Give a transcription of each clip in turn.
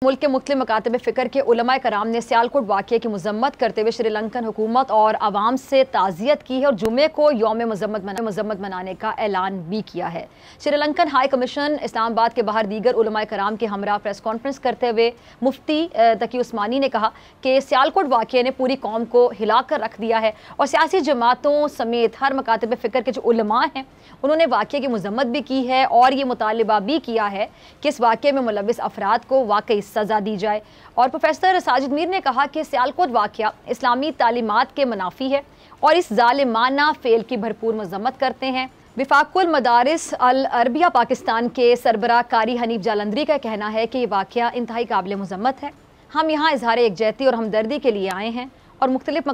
मुल्क के मुख्तलिफ मकातब फ़िक्र के उलमाए कराम ने सियालकोट वाक़ये की मज़म्मत करते हुए श्रीलंकन हुकूमत और आवाम से ताज़ियत की है और जुमे को यौम मज़म्मत मनाने का ऐलान भी किया है। श्रीलंकन हाई कमीशन इस्लामाबाद के बाहर दीगर उलमाए कराम के हमरा प्रेस कॉन्फ्रेंस करते हुए मुफ्ती तकी उस्मानी ने कहा कि सियालकोट वाक़ये ने पूरी कौम को हिला कर रख दिया है और सियासी जमातों समेत हर मकातब फ़िक्र के जो उलमा हैं उन्होंने वाक़ये की मज़म्मत भी की है और ये मुतालिबा भी किया है कि इस वाक़ये में मुलव्विस अफराद को वाकई सज़ा दी जाए। और प्रोफेसर साजिद मीर ने कहा कि सियालकोट वाक़या इस्लामी तालीमात के मुनाफी है और इस ज़ालिमाना फ़ेल की भरपूर मज़म्मत करते हैं। विफाकुल मदारिस अल अरबिया पाकिस्तान के सरबराह कारी हनीफ जालंधरी का कहना है कि ये वाक़या इंतहाई काबिल मज़म्मत है। हम यहाँ इज़हार एकजहती और हमदर्दी के लिए आए हैं। और मुख्तलिफ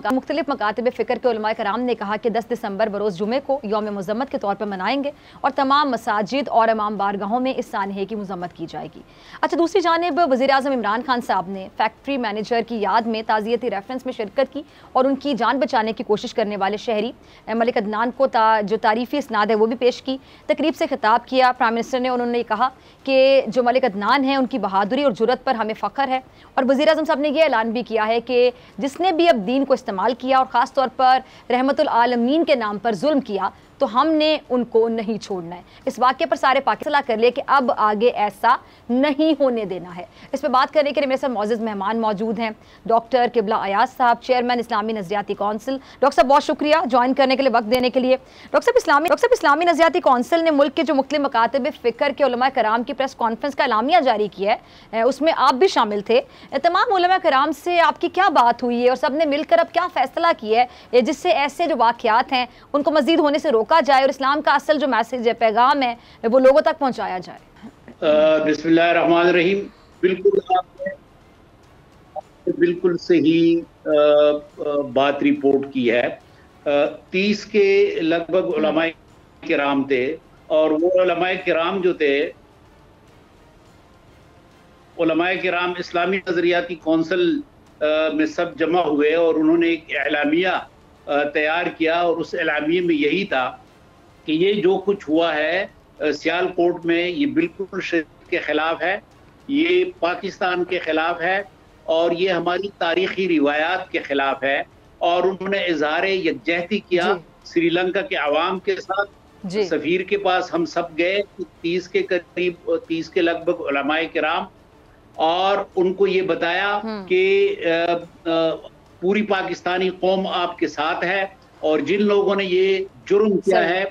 मकातब फ़िक्र के उलमाए कराम ने कहा कि 10 दिसंबर बरोज़ जुमे को यौम मज़म्मत के तौर पर मनाएंगे और तमाम मसाजिद और इमाम बारगाहों में इस सानहे की मज़म्मत की जाएगी। अच्छा, दूसरी जानिब वज़ीर-ए-आज़म इमरान खान साहब ने फैक्ट्री मैनेजर की याद में ताज़ियती रेफरेंस में शिरकत की और उनकी जान बचाने की कोशिश करने वाले शहरी मलिक अदनान को जो तारीफ़ी इसनाद है वो भी पेश की। तकरीब से खिताब किया प्राइम मिनिस्टर ने, उन्होंने कहा कि जो मलिक अदनान हैं उनकी बहादुरी और जुर्रत पर हमें फ़ख्र है। और वज़ीर-ए-आज़म साहब ने यह ऐलान भी किया है कि जिसने भी अब दीन को इस्तेमाल किया और ख़ास तौर पर रहमतुल आलमीन के नाम पर जुल्म किया तो हमने उनको नहीं छोड़ना है। इस वाक़ये पर सारे पाकिस्तान कर लिए कि अब आगे ऐसा नहीं होने देना है। इस पर बात करने के लिए मेरे साथ मौजूद मेहमान मौजूद हैं डॉक्टर किबला अयाज साहब, चेयरमैन इस्लामी नज़रियाती कौंसिल। डॉक्टर साहब बहुत शुक्रिया ज्वाइन करने के लिए, वक्त देने के लिए। डॉक्टर साहब इस्लामी नज़रियाती कौंसिल ने मुल्क के जो मुख्तलिफ मकातब फ़िक्र के उलमाए कराम की प्रेस कॉन्फ्रेंस का एलामिया जारी किया है, उसमें आप भी शामिल थे। तमाम उलमाए कराम से आपकी क्या बात हुई है और सब ने मिलकर अब क्या फ़ैसला किया है जिससे ऐसे जो वाक़यात हैं उनको मज़ीद होने से रोका जाए और इस्लाम का असल जो मैसेज है, पैगाम है, वो लोगों तक पहुंचाया जाए? बिस्मिल्लाहिर्रहमानिर्रहीम। बिल्कुल आपने बिल्कुल सही बात रिपोर्ट की है। 30 के लगभग उलमाए किराम थे और वो उलमाए किराम जो थे, उलमाए किराम इस्लामी नज़रियाती कौंसिल में सब जमा हुए और उन्होंने एक एलामिया तैयार किया और उस एलामिये में यही था कि ये जो कुछ हुआ है सियालकोट में ये बिल्कुल शरीयत के ख़िलाफ़ है, ये पाकिस्तान के ख़िलाफ़ है और ये हमारी तारीख़ी रिवायात के ख़िलाफ़ है। और उन्होंने इज़हार यकजहती किया श्रीलंका के अवाम के साथ। सफ़ीर के पास हम सब गए, 30 के करीब, 30 के लगभग उलमाए किराम, और उनको ये बताया कि पूरी पाकिस्तानी कौम आपके साथ है और जिन लोगों ने ये जुर्म किया है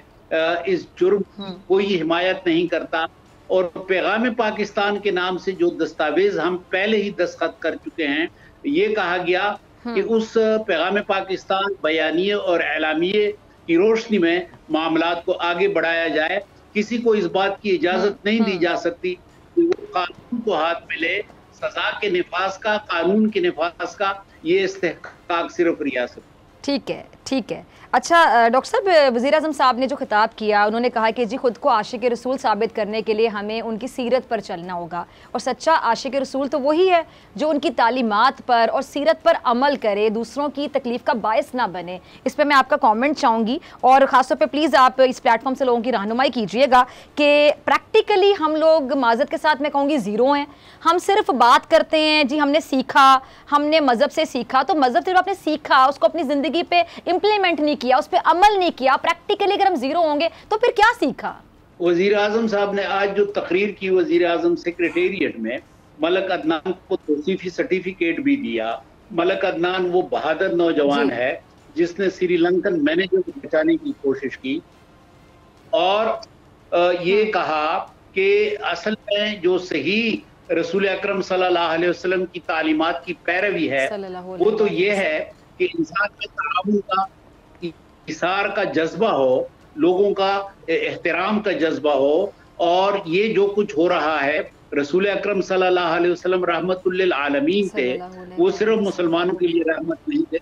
इस जुर्म की कोई हिमायत नहीं करता। और पैगाम पाकिस्तान के नाम से जो दस्तावेज हम पहले ही दस्तखत कर चुके हैं, ये कहा गया कि उस पैगाम पाकिस्तान बयानिए और एलामिये की रोशनी में मामलात को आगे बढ़ाया जाए। किसी को इस बात की इजाजत नहीं दी जा सकती कि वो कानून को हाथ में ले। सजा के निफाज का, कानून के निफाज का ये इस्तेहकाक सिर्फ रियासत। ठीक है। अच्छा डॉक्टर साहब, वज़ीर-ए-आज़म साहब ने जो खिताब किया, उन्होंने कहा कि जी खुद को आशिक रसूल साबित करने के लिए हमें उनकी सीरत पर चलना होगा और सच्चा आशिक रसूल तो वही है जो उनकी तालीमात पर और सीरत पर अमल करे, दूसरों की तकलीफ़ का बायस ना बने। इस पर मैं आपका कमेंट चाहूँगी और ख़ासतौर पे प्लीज़ आप इस प्लेटफॉर्म से लोगों की रहनुमाई कीजिएगा कि प्रैक्टिकली हम लोग माज़रत के साथ मैं कहूँगी ज़ीरो हैं। हम सिर्फ बात करते हैं, जी हमने सीखा, हमने मज़हब से सीखा, तो मज़हब सिर्फ आपने सीखा, उसको अपनी ज़िंदगी पे इम्प्लीमेंट नहीं किया, उस पर अमल नहीं किया। प्रैक्टिकली अगर हम जीरो होंगे तो फिर क्या सीखा? वज़ीर आज़म साहब ने आज जो तकरीर की वज़ीर आज़म सेक्रेटेरिएट में, मलिक अदनान को तौसीफी सर्टिफिकेट भी दिया। मलिक अदनान वो बहादुर नौजवान है जिसने श्रीलंकन मैनेजर को बचाने की कोशिश की और ये कहा कि असल में जो सही रसूल अकरम सल्लल्लाहु अलैहि वसल्लम की तालीमात की पैरवी है वो तो ये है कि इंसान में ताउन का, इसार का जज्बा हो, लोगों का एहतराम का जज्बा हो। और ये जो कुछ हो रहा है, रसूल अकरम सल्लल्लाहु अलैहि वसल्लम रहमतुल्लिल आलमीन थे, वो सिर्फ मुसलमानों के लिए रहमत नहीं थे।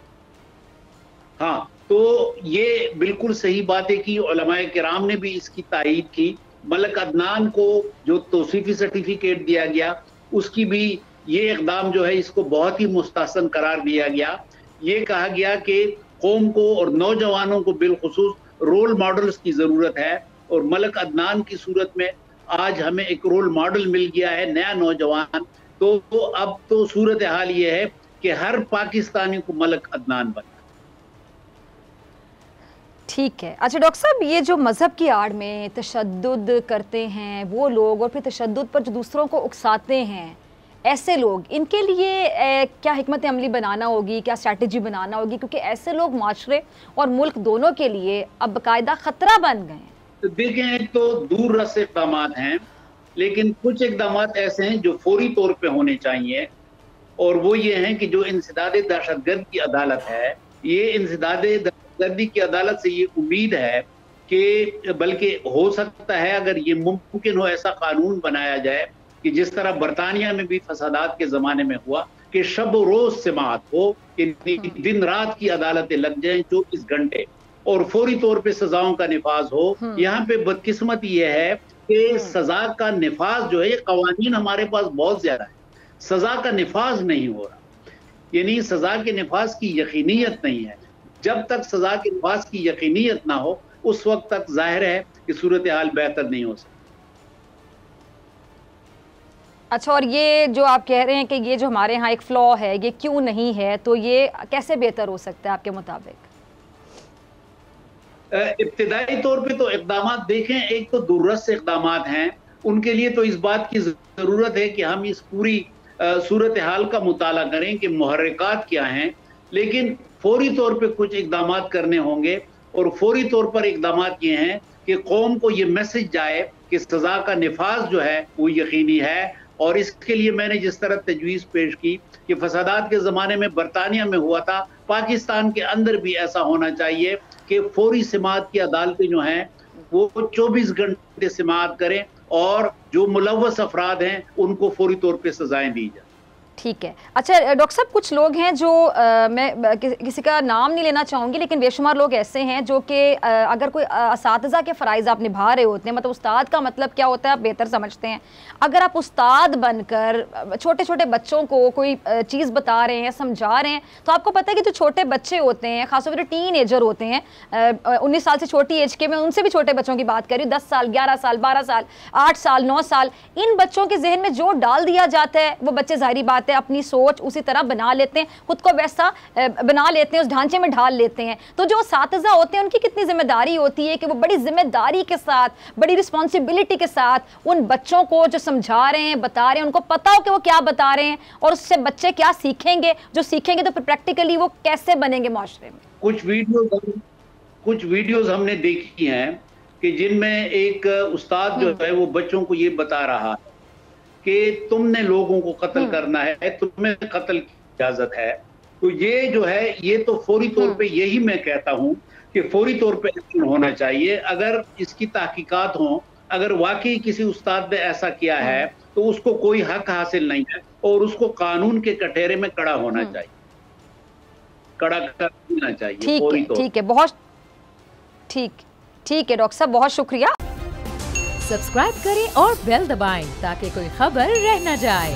हाँ, तो ये बिल्कुल सही बात है कि उलमाए किराम ने भी इसकी तायीद की। मलिक अदनान को जो तौसीफी सर्टिफिकेट दिया गया उसकी भी ये इक़दाम जो है इसको बहुत ही मुस्तहसन करार दिया गया। ये कहा गया कि कौम को और नौजवानों को बिलखुसूस रोल मॉडल्स की ज़रूरत है और मलिक अदनान की सूरत में आज हमें एक रोल मॉडल मिल गया है, नया नौजवान تو اب تو صورت حال یہ ہے کہ ہر پاکستانی کو ملک عدنان بنا۔ ٹھیک ہے، اچھا ڈاکٹر صاحب، یہ جو مذہب کی آڑ میں تشدد کرتے ہیں وہ لوگ، اور پھر تشدد پر جو دوسروں کو اکساتے ہیں ایسے لوگ، ان کے لیے کیا حکمت عملی بنانا ہوگی، کیا اسٹریٹجی بنانا ہوگی؟ کیونکہ ایسے لوگ معاشرے اور ملک دونوں کے لیے اب باقاعدہ خطرہ بن گئے ہیں۔ دیکھیں، ایک تو دور رس اقدامات ہیں، لیکن کچھ اقدامات ایسے ہیں جو فوری طور پہ ہونے چاہیے، اور وہ یہ ہیں کہ جو انسداد دہشت گرد کی عدالت ہے، یہ انسداد دہشت گردی کی عدالت سے یہ امید ہے کہ بلکہ ہو سکتا ہے اگر یہ ممکن ہو ایسا قانون بنایا جائے کہ جس طرح برطانیہ میں بھی فسادات کے زمانے میں ہوا کہ شب و روز سماعت ہو، کہ دن رات کی عدالتیں لگ جائیں 24 گھنٹے، اور فوری طور پہ سزاؤں کا نفاذ ہو۔ یہاں پہ بدقسمت یہ ہے کہ سزا کا نفاذ جو ہے، یہ قوانین ہمارے پاس بہت زیادہ ہے، سزا کا نفاذ نہیں ہو رہا، یعنی سزا کے نفاذ کی یقینیت نہیں ہے۔ جب تک سزا کے نفاذ کی یقینیت نہ ہو اس وقت تک ظاہر ہے کہ صورتحال بہتر نہیں ہو سکتی۔ اچھا، اور یہ جو آپ کہہ رہے ہیں کہ یہ جو ہمارے ہاں ایک فلا ہے، یہ کیوں نہیں ہے، تو یہ کیسے بہتر ہو سکتا ہے آپ کے مطابق؟ ابتدائی طور پہ تو اقدامات دیکھیں، ایک تو دوررس اقدامات ہیں، ان کے لیے تو اس بات کی ضرورت ہے کہ ہم اس پوری صورتحال کا مطالعہ کریں کہ محرکات کیا ہیں، لیکن فوری طور پہ کچھ اقدامات کرنے ہوں گے، اور فوری طور پر اقدامات یہ ہیں کہ قوم کو یہ میسج جائے کہ سزا کا نفاذ جو ہے وہ یقینی ہے۔ اور اس کے لیے میں نے جس طرح تجویز پیش کی کہ فسادات کے زمانے میں برطانیہ میں ہوا تھا، پاکستان کے اندر بھی ایسا ہونا چاہیے کہ فوری سماعت کی عدالتیں جو ہیں وہ 24 گھنٹے سماعت کریں، اور جو ملوث افراد ہیں ان کو فوری طور پہ سزائیں دی جائیں۔ ٹھیک ہے، اچھا ڈاکٹر صاحب، کچھ لوگ ہیں جو میں کسی کا نام نہیں لینا چاہوں گی، لیکن بے شمار لوگ ایسے ہیں جو کہ اگر کوئی اساتذہ کے فرائض آپ نبھا رہے ہوتے ہیں، مطلب استاد کا مطلب کیا ہوتا ہے آپ بہتر سمجھتے ہیں، اگر آپ استاد بن کر چھوٹے چھوٹے بچوں کو کوئی چیز بتا رہے ہیں، سمجھا رہے ہیں، تو آپ کو پتہ ہے کہ جو چھوٹے بچے ہوتے ہیں، خاص طور پر ٹین ایجر ہوتے ہیں، 19 سال سے چھوٹی ایج کے، میں ان سے بھی چھوٹے بچوں کی بات کر رہی ہوں، 10 سال 11 سال 12 سال 8 سال 9 سال، ان بچوں کے ذہن میں جو ڈال دیا جاتا ہے وہ بچے ظاہری بات ہے اپنی سوچ اسی طرح بنا لیتے ہیں، خود کو ویسا بنا لیتے ہیں، اس ڈھانچے میں ڈھال لیتے ہیں۔ تو جو اساتذہ ہوتے ہیں ان کی کتنی ذمہ داری ہوتی ہے کہ وہ بڑی ذمہ داری کے ساتھ، بڑی رسپانسبلٹی کے ساتھ ان بچوں کو جو سمجھا رہے ہیں، بتا رہے ہیں، ان کو پتا ہو کہ وہ کیا بتا رہے ہیں، اور اس سے بچے کیا سیکھیں گے، جو سیکھیں گے تو پھر پریکٹیکلی وہ کیسے بنیں گے معاشرے میں۔ کچھ ویڈیوز ہم نے دیکھی ہیں کہ جن میں ایک استاد جو ہے وہ بچوں کو یہ بتا رہا ہے کہ تم نے لوگوں کو قتل کرنا ہے، تمہیں قتل کی اجازت ہے۔ تو یہ جو ہے یہ تو فوری طور پہ، یہی میں کہتا ہوں کہ فوری طور پہ ایکشن ہونا چاہیے۔ اگر اس کی تحقیقات ہوں، اگر واقعی کسی استاد نے ایسا کیا ہے تو اس کو کوئی حق حاصل نہیں ہے، اور اس کو قانون کے کٹہرے میں کڑا ہونا چاہیے، کڑا کرنا چاہیے فوری طور۔ ٹھیک ہے، بہت ٹھیک ہے ڈاکٹر صاحب، بہت شکریہ۔ سبسکرائب کریں اور بیل دبائیں تاکہ کوئی خبر رہ نہ جائے۔